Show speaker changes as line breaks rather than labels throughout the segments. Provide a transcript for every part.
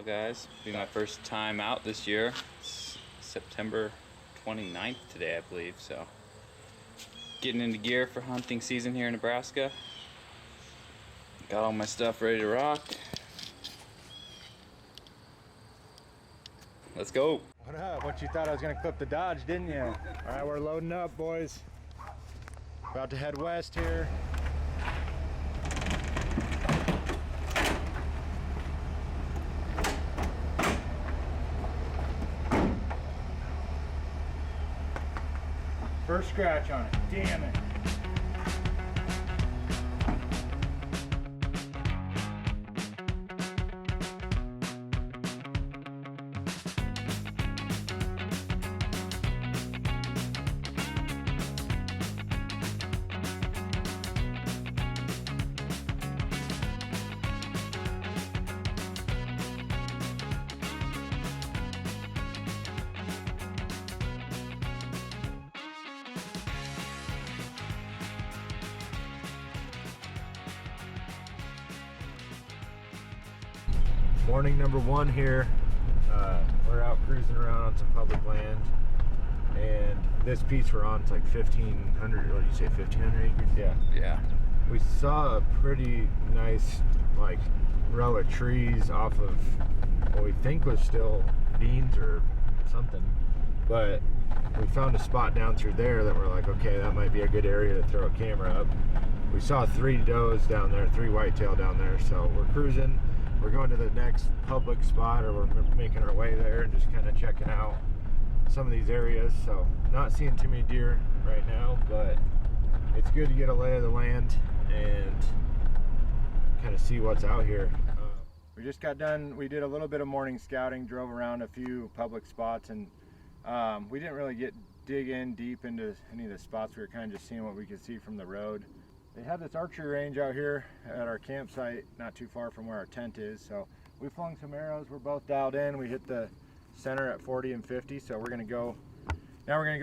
guys. It'll be my first time out this year. It's September 29th today, I believe, so getting into gear for hunting season here in Nebraska. Got all my stuff ready to rock. Let's go.
What up? What, you thought I was gonna clip the Dodge, didn't you? All right, we're loading up, boys. About to head west here. First scratch on it. Damn it. Morning number one here. We're out cruising around on some public land, and this piece we're on, it's like 1,500, what did you say, 1,500 acres?
Yeah.
We saw a pretty nice like row of trees off of what we think was still beans or something, but we found a spot down through there that we're like, okay, that might be a good area to throw a camera up. We saw 3 does down there, 3 whitetail down there, so we're cruising. We're going to the next public spot, or we're making our way there and just kind of checking out some of these areas. So not seeing too many deer right now, but it's good to get a lay of the land and kind of see what's out here. We just got done, we did a little bit of morning scouting, drove around a few public spots, and we didn't really dig in deep into any of the spots. We were kind of just seeing what we could see from the road. They have this archery range out here at our campsite, not too far from where our tent is. So we flung some arrows. We're both dialed in. We hit the center at 40 and 50. So we're gonna go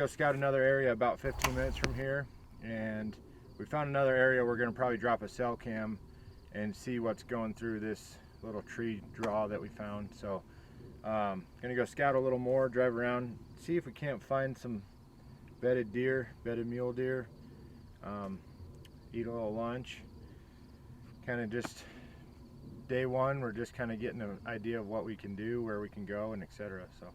scout another area about 15 minutes from here. And we found another area. We're gonna probably drop a cell cam and see what's going through this little tree draw that we found. So gonna go scout a little more, drive around, see if we can't find some bedded mule deer. Eat a little lunch. Kind of just day one, we're just kind of getting an idea of what we can do, where we can go, and etc. So.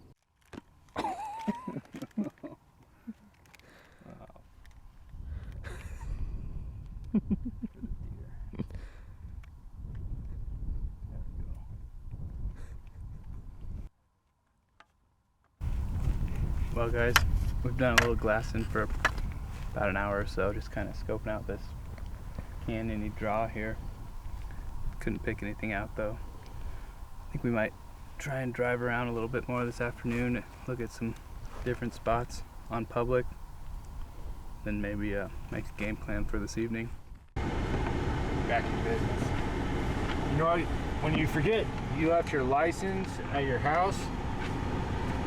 Well guys, we've done a little glassing for about an hour or so, just kind of scoping out this canyon draw here. Couldn't pick anything out though. I think we might try and drive around a little bit more this afternoon, look at some different spots on public, then maybe make a game plan for this evening.
Back in business. You know what, when you forget you left your license at your house,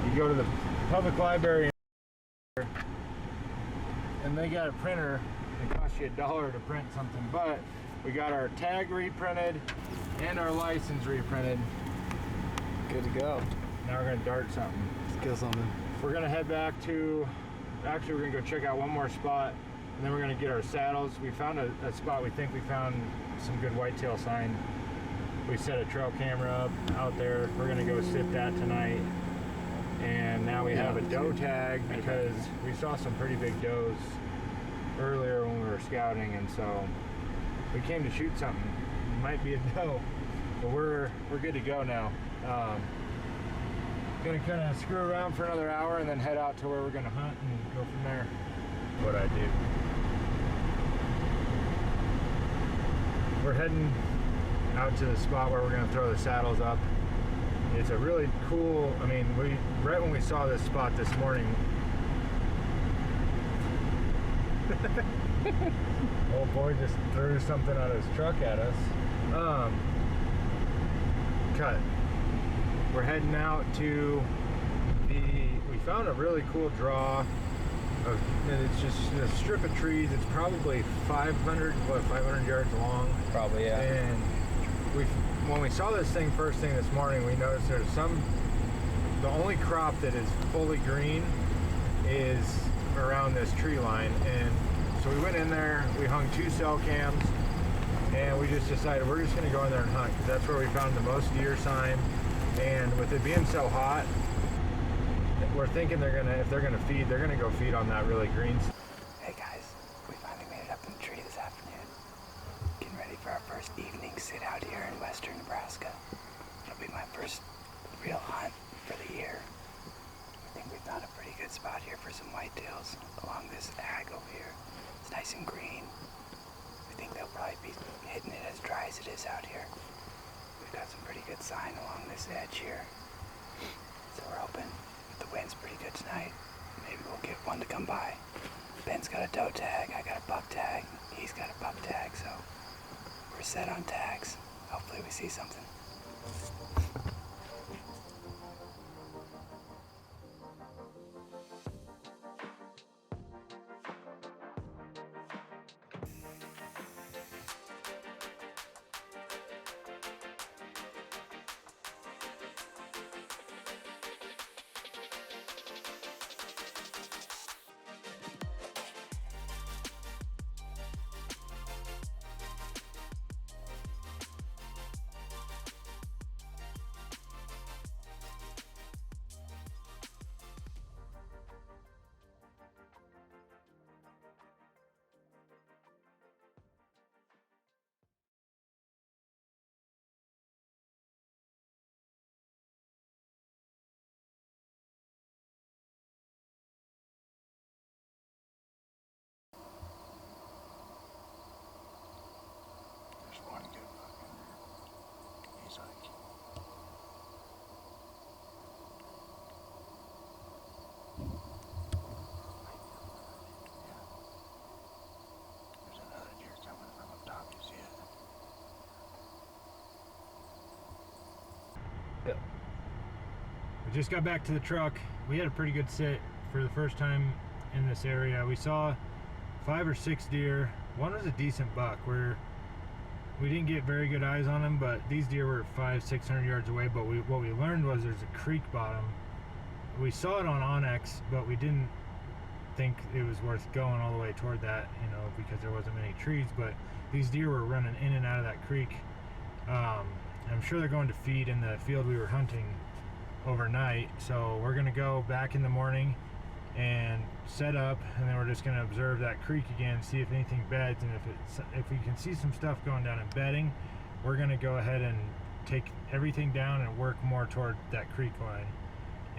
you go to the public library and they got a printer. It costs you $1 to print something, but we got our tag reprinted and our license reprinted.
Good to go.
Now we're gonna dart something.
Let's kill something.
We're gonna head back to, actually we're gonna go check out one more spot, and then we're gonna get our saddles. We found a spot, we think we found some good whitetail sign. We set a trail camera up out there. We're gonna go sit that tonight. And now we have a doe tag because we saw some pretty big does earlier when we were scouting, and so we came to shoot something. It might be a doe, but we're good to go now. Gonna kind of screw around for another hour and then head out to where we're gonna hunt and go from there. What I do. We're heading out to the spot where we're gonna throw the saddles up. It's a really cool, I mean, right when we saw this spot this morning, old boy just threw something out of his truck at us. Cut. We're heading out to we found a really cool draw and it's just a strip of trees. It's probably 500 yards long.
Probably, yeah.
And when we saw this thing first thing this morning, we noticed the only crop that is fully green is around this tree line. And so we went in there, we hung 2 cell cams, and we just decided we're just gonna go in there and hunt, because that's where we found the most deer sign. And with it being so hot, we're thinking if they're gonna feed, they're gonna go feed on that really green.
Hey guys, we finally made it up in the tree this afternoon. Getting ready for our first evening sit out here in western Nebraska. It'll be my first real hunt for the year. I think we found a pretty good spot here for some whitetails along this ag over here. It's nice and green. We think they'll probably be hitting it as dry as it is out here. We've got some pretty good sign along this edge here. So we're hoping if the wind's pretty good tonight, maybe we'll get one to come by. Ben's got a doe tag, I got a buck tag, he's got a buck tag, so we're set on tags. Hopefully we see something.
We just got back to the truck. We had a pretty good sit for the first time in this area. We saw 5 or 6 deer. One was a decent buck. We didn't get very good eyes on him, but these deer were 500-600 yards away. But what we learned was there's a creek bottom. We saw it on Onyx, but we didn't think it was worth going all the way toward that, because there wasn't many trees. But these deer were running in and out of that creek. I'm sure they're going to feed in the field we were hunting overnight, so we're gonna go back in the morning and set up, and then we're just gonna observe that creek again, see if anything beds, and if we can see some stuff going down and bedding, we're gonna go ahead and take everything down and work more toward that creek line,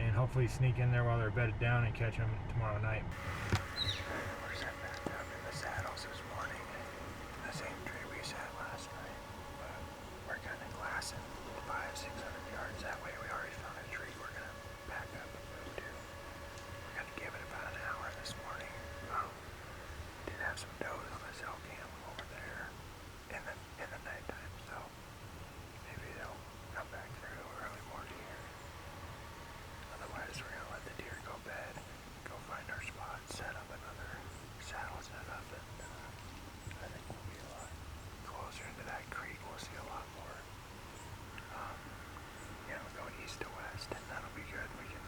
and hopefully sneak in there while they're bedded down and catch them tomorrow night. We're set back up in the saddles this morning, in the same tree we sat last night, but we're kind of glassing 500-600 yards that way. We already found a tree we're gonna back up and move to. We're gonna give it about an hour this morning. Did have some does on the cell cam over there in the nighttime, so maybe they'll come back through early morning here. Otherwise, we're gonna let the deer go bed, go find our spot, set up another saddle setup, and I think we'll be a lot closer into that creek. We'll see a lot more. Going east to west, and that'll be good. We can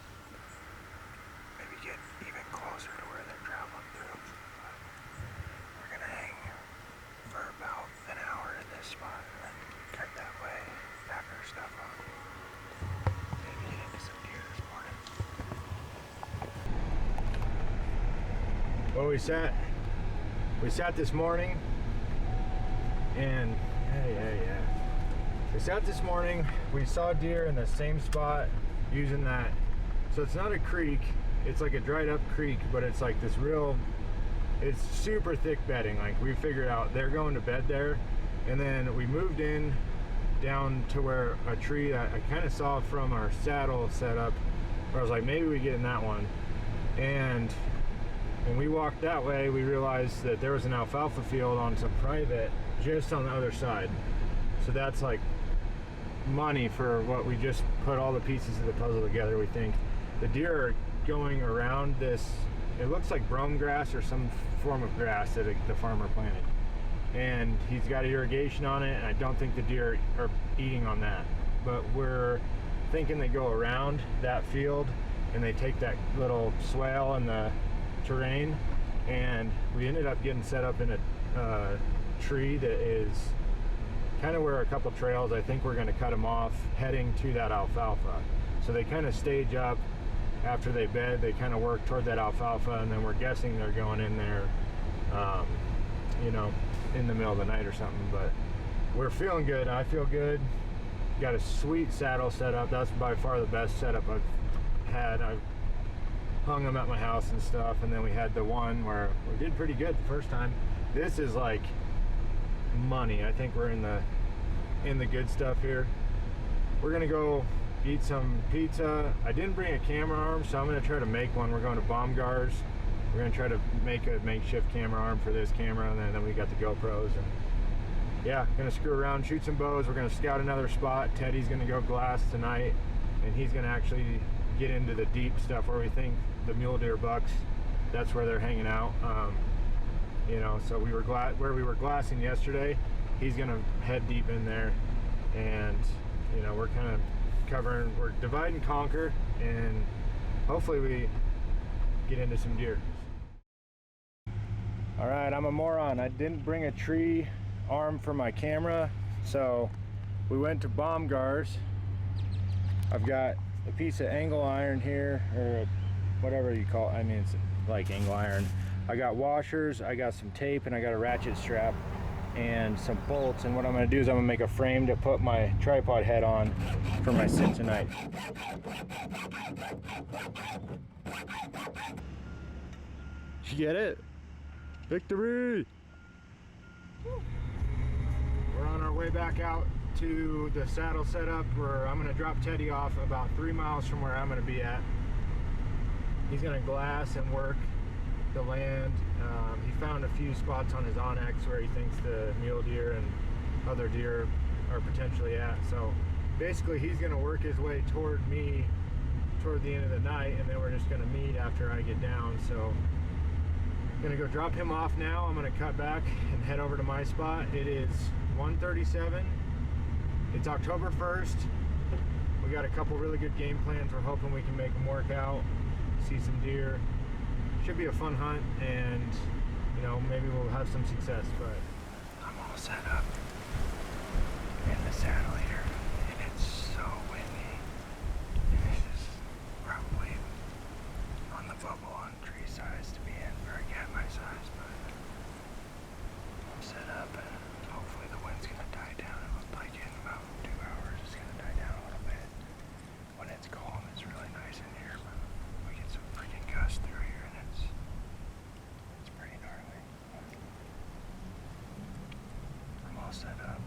maybe get even closer to where they're traveling through. But we're gonna hang for about an hour in this spot, and then cut that way, pack our stuff up, maybe get into some deer this morning. Well, we sat this morning, and we sat this morning, we saw deer in the same spot using that. So it's not a creek, it's like a dried up creek, but it's like this it's super thick bedding. Like, we figured out they're going to bed there. And then we moved in down to where a tree that I kind of saw from our saddle setup, where I was like, maybe we get in that one. And when we walked that way, we realized that there was an alfalfa field on some private just on the other side. So that's like money for what we just put all the pieces of the puzzle together. We think the deer are going around this, it looks like brome grass or some form of grass that the farmer planted, and he's got irrigation on it, and I don't think the deer are eating on that. But we're thinking they go around that field and they take that little swale in the terrain, and we ended up getting set up in a tree that is kind of where a couple trails, I think we're going to cut them off heading to that alfalfa. So they kind of stage up after they bed, they kind of work toward that alfalfa, and then we're guessing they're going in there, you know, in the middle of the night or something. But we're feeling good. I feel good. Got a sweet saddle set up. That's by far the best setup I've had. I hung them at my house and stuff, and then we had the one where we did pretty good the first time. This is like money. I think we're in the good stuff here. We're gonna go eat some pizza. I didn't bring a camera arm, so I'm gonna try to make one. We're going to Baumgar's. We're gonna try to make a makeshift camera arm for this camera, and then we got the GoPros, and yeah, gonna screw around, shoot some bows. We're gonna scout another spot. Teddy's gonna go glass tonight, and he's gonna actually get into the deep stuff where we think the mule deer bucks, that's where they're hanging out. You know, so we were where we were glassing yesterday, he's gonna head deep in there, and you know, we're kind of covering, we're divide and conquer, and hopefully we get into some deer. All right, I'm a moron. I didn't bring a tree arm for my camera, so we went to Baumgar's. I've got a piece of angle iron here, or whatever you call it. I mean, it's like angle iron. I got washers, I got some tape, and I got a ratchet strap and some bolts. And what I'm going to do is I'm going to make a frame to put my tripod head on for my sit tonight. Did you get it? Victory! We're on our way back out to the saddle setup where I'm going to drop Teddy off about 3 miles from where I'm going to be at. He's going to glass and work the land. He found a few spots on his Onyx where he thinks the mule deer and other deer are potentially at. So basically he's going to work his way toward me toward the end of the night, and then we're just going to meet after I get down. So I'm going to go drop him off now. I'm going to cut back and head over to my spot. It is 1:37. It's October 1st. We got a couple really good game plans. We're hoping we can make them work out, see some deer. Should be a fun hunt, and you know, maybe we'll have some success. But I'm all set up in the saddle here, and it's so windy. And this is probably on the bubble on tree size to be in for a cat my size, but I'm set up, and hopefully the wind's gonna die down. It looks like in about 2 hours it's gonna die down a little bit. When it's calm, it's really nice in here, but we get some freaking gusts through here, and it's pretty gnarly. I'm all set up.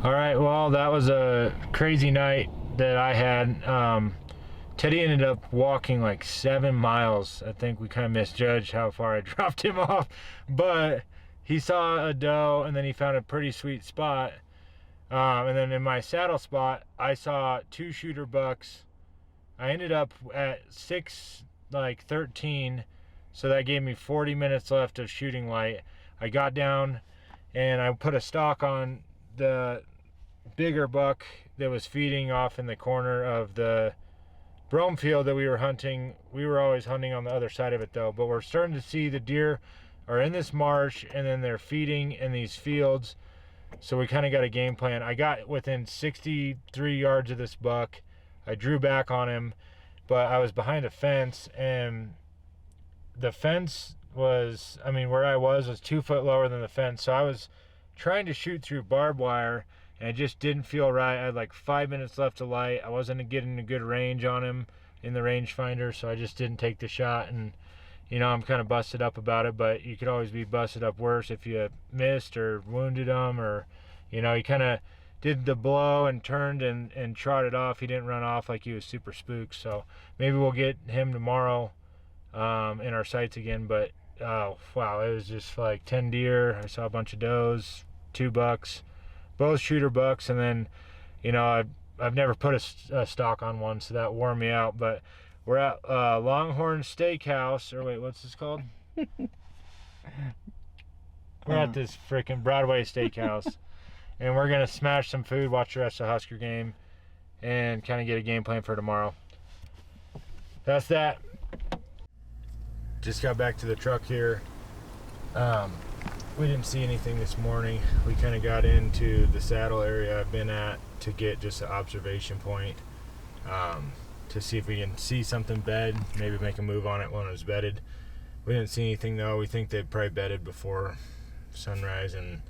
All right, well, that was a crazy night that I had. Teddy ended up walking like 7 miles. I think we kind of misjudged how far I dropped him off, but he saw a doe and then he found a pretty sweet spot. And then in my saddle spot, I saw 2 shooter bucks. I ended up at 6:13, so that gave me 40 minutes left of shooting light. I got down and I put a stalk on the bigger buck that was feeding off in the corner of the brome field that we were hunting. We were always hunting on the other side of it though, but we're starting to see the deer are in this marsh and then they're feeding in these fields. So we kind of got a game plan. I got within 63 yards of this buck. I drew back on him, but I was behind a fence, and the fence was, where I was 2 foot lower than the fence. So I was trying to shoot through barbed wire, and it just didn't feel right. I had like 5 minutes left to light. I wasn't getting a good range on him in the rangefinder, so I just didn't take the shot. And I'm kind of busted up about it, but you could always be busted up worse if you missed or wounded him, or he kind of did the blow and turned and trotted off. He didn't run off like he was super spooked. So maybe we'll get him tomorrow in our sights again. But oh wow, it was just like 10 deer. I saw a bunch of does, 2 bucks, both shooter bucks, and then I've never put a stock on one, so that wore me out. But we're at Longhorn Steakhouse, or wait, what's this called? We're at this freaking Broadway Steakhouse, and we're gonna smash some food, watch the rest of the Husker game, and kind of get a game plan for tomorrow. That's that. Just got back to the truck here. We didn't see anything this morning. We kind of got into the saddle area I've been at to get just an observation point, to see if we can see something bed, maybe make a move on it when it was bedded. We didn't see anything though. We think they'd probably bedded before sunrise, and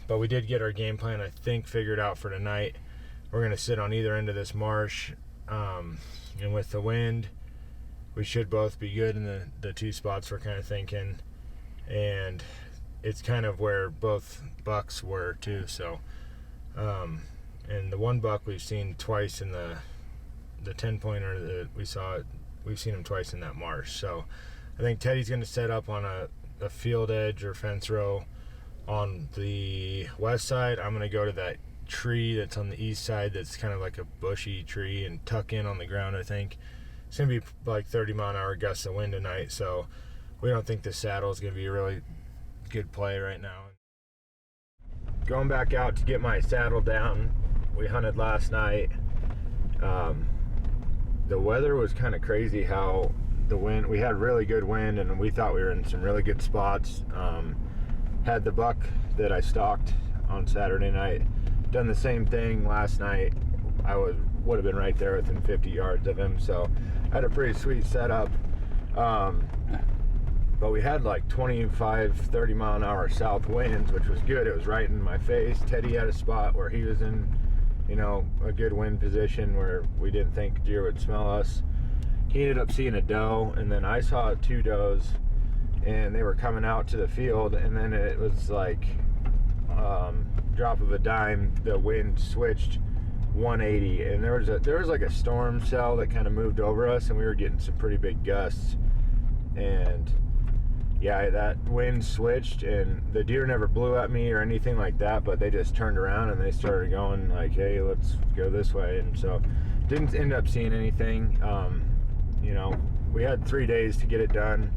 but we did get our game plan, I think, figured out for tonight. We're gonna sit on either end of this marsh, and with the wind, we should both be good in the 2 spots we're kind of thinking, and it's kind of where both bucks were too. So and the one buck we've seen twice in the 10-pointer that we saw, we've seen him twice in that marsh. So I think Teddy's going to set up on a field edge or fence row on the west side. I'm going to go to that tree that's on the east side that's kind of like a bushy tree and tuck in on the ground. I think it's going to be like 30-mile-an-hour gusts of wind tonight, so we don't think the saddle is going to be a really good play right now. Going back out to get my saddle down. We hunted last night. The weather was kind of crazy how the wind, we had really good wind, and we thought we were in some really good spots. Had the buck that I stalked on Saturday night done the same thing last night, I would have been right there within 50 yards of him. So I had a pretty sweet setup. But we had like 25, 30-mile-an-hour south winds, which was good. It was right in my face. Teddy had a spot where he was in, a good wind position where we didn't think deer would smell us. He ended up seeing a doe, and then I saw 2 does, and they were coming out to the field, and then it was like drop of a dime, the wind switched 180, and there was like a storm cell that kind of moved over us, and we were getting some pretty big gusts. And yeah, that wind switched, and the deer never blew at me or anything like that, but they just turned around and they started going like, hey, let's go this way. And so didn't end up seeing anything. We had 3 days to get it done.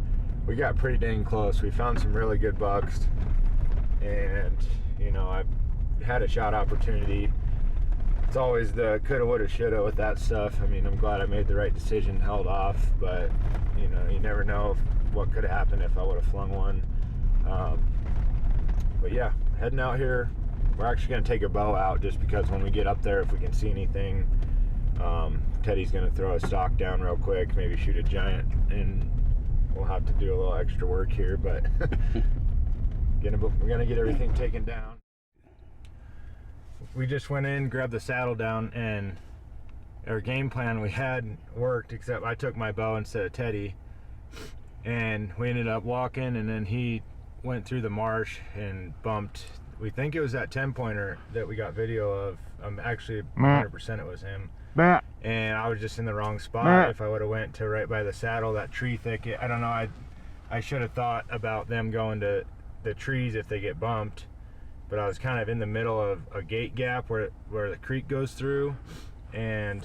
We got pretty dang close. We found some really good bucks, and I had a shot opportunity. It's always the coulda, woulda, shoulda with that stuff. I'm glad I made the right decision, held off, but you never know what could have happened if I would have flung one. But yeah, heading out here. We're actually going to take a bow out just because when we get up there, if we can see anything, Teddy's going to throw a stock down real quick, maybe shoot a giant, and we'll have to do a little extra work here, but we're going to get everything taken down. We just went in, grabbed the saddle down, and our game plan we had worked, except I took my bow instead of Teddy, and we ended up walking, and then he went through the marsh and bumped we think it was that 10-pointer that we got video of. Actually 100% it was him. And I was just in the wrong spot. If I would have went to right by the saddle, that tree thicket, I don't know, I should have thought about them going to the trees if they get bumped, but I was kind of in the middle of a gate gap where the creek goes through, and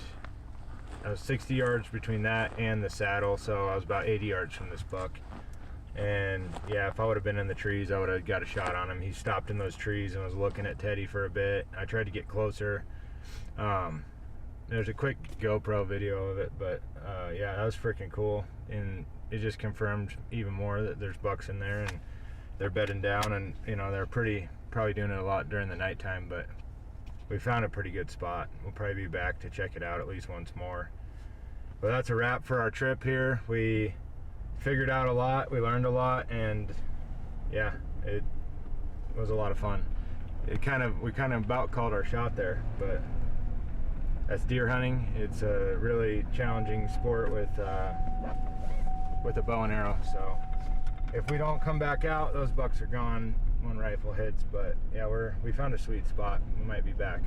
I was 60 yards between that and the saddle, so I was about 80 yards from this buck. And yeah, if I would have been in the trees, I would have got a shot on him. He stopped in those trees and was looking at Teddy for a bit. I tried to get closer. There's a quick GoPro video of it, but yeah, that was freaking cool. And it just confirmed even more that there's bucks in there, and they're bedding down, and you know, they're probably doing it a lot during the nighttime, but we found a pretty good spot. We'll probably be back to check it out at least once more. But that's a wrap for our trip here. We figured out a lot, we learned a lot, and yeah, it was a lot of fun. We kind of about called our shot there, but that's deer hunting. It's a really challenging sport with a bow and arrow, so if we don't come back out, those bucks are gone when rifle hits. But yeah, we found a sweet spot. We might be back.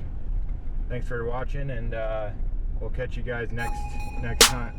Thanks for watching, and we'll catch you guys next hunt.